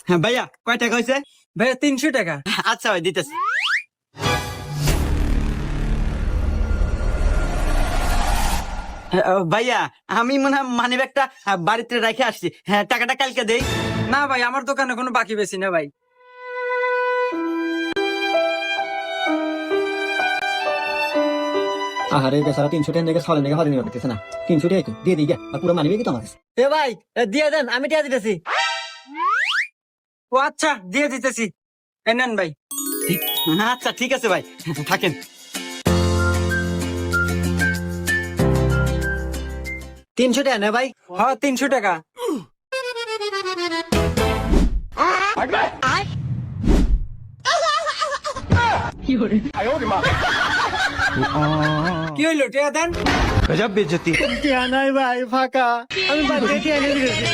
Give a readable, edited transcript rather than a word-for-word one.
হ্যাঁ ভাইয়া কয় টাকা হয়েছে? ভাইয়া 300 টাকা। আচ্ছা ভাই দিতেছি। ভাইয়া আমি মনে হয় মানি ব্যাগটা বাড়িতে রেখে আসছি। হ্যাঁ টাকাটা কালকে দেই। না ভাই, আমার দোকানে কোনো বাকি বেশি না ভাই। আহারে বেচারা 300 টাকা লেগে ছলের লেগে হাতে নিয়ে পারতেছে না। 300 টাকা দিয়ে দিই গা, আর পুরো মানিবে কি তোমার কাছে? এ ভাই দিয়ে দেন, আমি টিয়া দিতেছি। ও আচ্ছা দিয়ে দিতেছি, এই নেন ভাই। আচ্ছা ঠিক আছে ভাই, থাকেন। 300 টাকা না ভাই? হ্যাঁ 300 টাকা। কি হইলো, টিয়া দেন। টিয়া নাই ভাই, ফাঁকা। আমি বাদ দিয়ে টিয়া নিয়ে দিয়েছি।